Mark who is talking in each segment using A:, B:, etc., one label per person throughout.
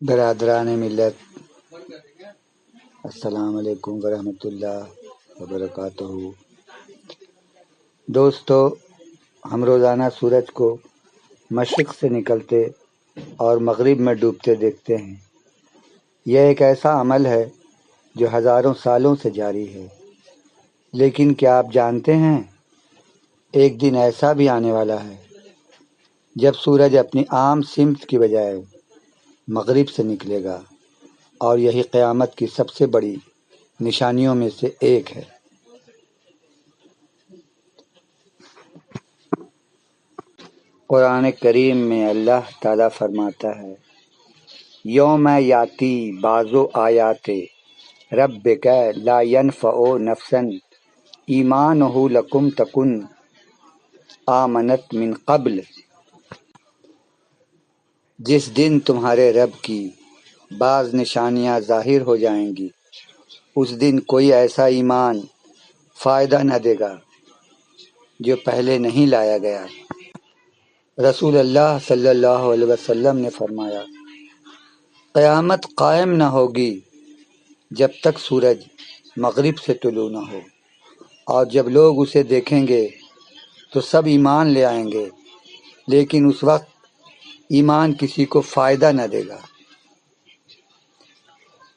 A: برادران ملت، السلام علیکم ورحمۃ اللہ وبرکاتہ۔ دوستو، ہم روزانہ سورج کو مشرق سے نکلتے اور مغرب میں ڈوبتے دیکھتے ہیں۔ یہ ایک ایسا عمل ہے جو ہزاروں سالوں سے جاری ہے، لیکن کیا آپ جانتے ہیں ایک دن ایسا بھی آنے والا ہے جب سورج اپنی عام سمت کی بجائے مغرب سے نکلے گا، اور یہی قیامت کی سب سے بڑی نشانیوں میں سے ایک ہے۔ قرآن کریم میں اللہ تعالیٰ فرماتا ہے، یوم یاتی بعض آیات ربک لا ینفع نفسا ایمانہ لکم تکن آمنت من قبل۔ جس دن تمہارے رب کی بعض نشانیاں ظاہر ہو جائیں گی، اس دن کوئی ایسا ایمان فائدہ نہ دے گا جو پہلے نہیں لایا گیا۔ رسول اللہ صلی اللہ علیہ وسلم نے فرمایا، قیامت قائم نہ ہوگی جب تک سورج مغرب سے طلوع نہ ہو، اور جب لوگ اسے دیکھیں گے تو سب ایمان لے آئیں گے، لیکن اس وقت ایمان کسی کو فائدہ نہ دے گا۔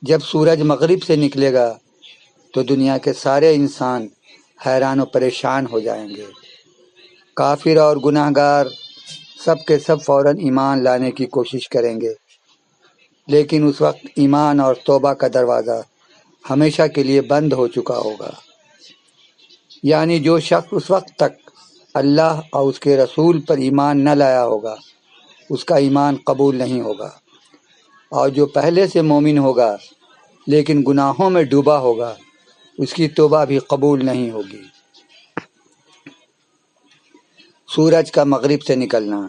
A: جب سورج مغرب سے نکلے گا تو دنیا کے سارے انسان حیران و پریشان ہو جائیں گے۔ کافر اور گناہ گار سب کے سب فوراً ایمان لانے کی کوشش کریں گے، لیکن اس وقت ایمان اور توبہ کا دروازہ ہمیشہ کے لیے بند ہو چکا ہوگا۔ یعنی جو شخص اس وقت تک اللہ اور اس کے رسول پر ایمان نہ لایا ہوگا، اس کا ایمان قبول نہیں ہوگا، اور جو پہلے سے مومن ہوگا لیکن گناہوں میں ڈوبا ہوگا، اس کی توبہ بھی قبول نہیں ہوگی۔ سورج کا مغرب سے نکلنا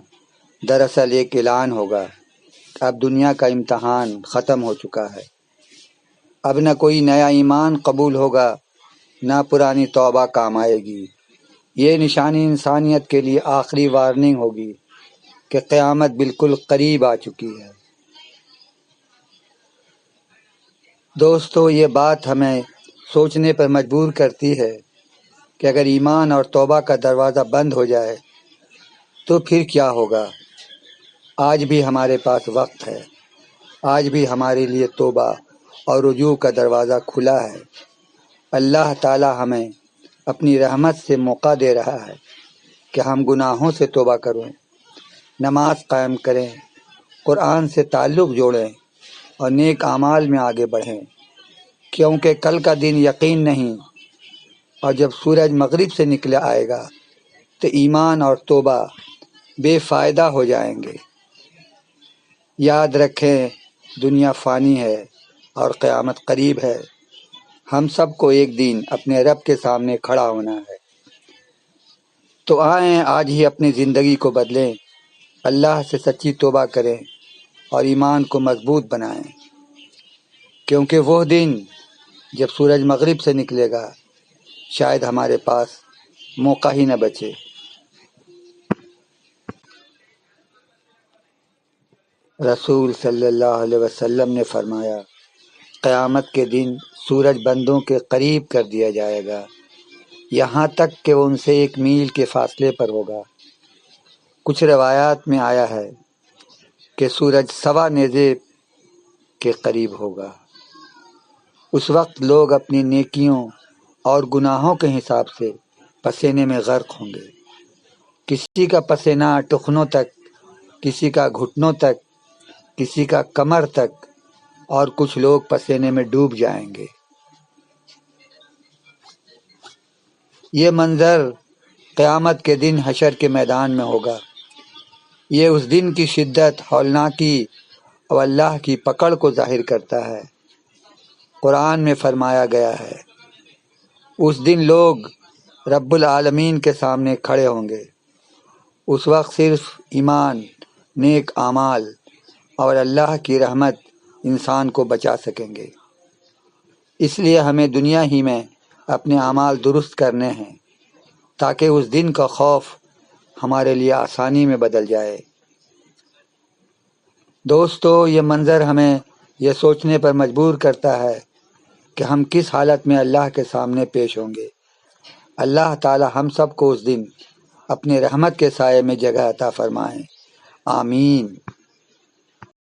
A: دراصل ایک اعلان ہوگا کہ اب دنیا کا امتحان ختم ہو چکا ہے۔ اب نہ کوئی نیا ایمان قبول ہوگا، نہ پرانی توبہ کام آئے گی۔ یہ نشانی انسانیت کے لیے آخری وارننگ ہوگی کہ قیامت بالکل قریب آ چکی ہے۔ دوستو، یہ بات ہمیں سوچنے پر مجبور کرتی ہے کہ اگر ایمان اور توبہ کا دروازہ بند ہو جائے تو پھر کیا ہوگا؟ آج بھی ہمارے پاس وقت ہے، آج بھی ہمارے لیے توبہ اور رجوع کا دروازہ کھلا ہے۔ اللہ تعالی ہمیں اپنی رحمت سے موقع دے رہا ہے کہ ہم گناہوں سے توبہ کریں، نماز قائم کریں، قرآن سے تعلق جوڑیں اور نیک اعمال میں آگے بڑھیں، کیونکہ کل کا دن یقین نہیں، اور جب سورج مغرب سے نکل آئے گا تو ایمان اور توبہ بے فائدہ ہو جائیں گے۔ یاد رکھیں، دنیا فانی ہے اور قیامت قریب ہے۔ ہم سب کو ایک دن اپنے رب کے سامنے کھڑا ہونا ہے۔ تو آئیں آج ہی اپنی زندگی کو بدلیں، اللہ سے سچی توبہ کریں اور ایمان کو مضبوط بنائیں، کیونکہ وہ دن جب سورج مغرب سے نکلے گا شاید ہمارے پاس موقع ہی نہ بچے۔ رسول صلی اللہ علیہ وسلم نے فرمایا، قیامت کے دن سورج بندوں کے قریب کر دیا جائے گا، یہاں تک کہ وہ ان سے 1 میل کے فاصلے پر ہوگا۔ کچھ روایات میں آیا ہے کہ سورج 1.25 نیزے کے قریب ہوگا۔ اس وقت لوگ اپنی نیکیوں اور گناہوں کے حساب سے پسینے میں غرق ہوں گے۔ کسی کا پسینہ ٹخنوں تک، کسی کا گھٹنوں تک، کسی کا کمر تک، اور کچھ لوگ پسینے میں ڈوب جائیں گے۔ یہ منظر قیامت کے دن حشر کے میدان میں ہوگا۔ یہ اس دن کی شدت، ہولناکی اور اللہ کی پکڑ کو ظاہر کرتا ہے۔ قرآن میں فرمایا گیا ہے، اس دن لوگ رب العالمین کے سامنے کھڑے ہوں گے۔ اس وقت صرف ایمان، نیک اعمال اور اللہ کی رحمت انسان کو بچا سکیں گے۔ اس لیے ہمیں دنیا ہی میں اپنے اعمال درست کرنے ہیں تاکہ اس دن کا خوف ہمارے لیے آسانی میں بدل جائے۔ دوستو یہ منظر ہمیں یہ سوچنے پر مجبور کرتا ہے کہ ہم کس حالت میں اللہ کے سامنے پیش ہوں گے۔ اللہ تعالی ہم سب کو اس دن اپنے رحمت کے سائے میں جگہ عطا فرمائیں، آمین۔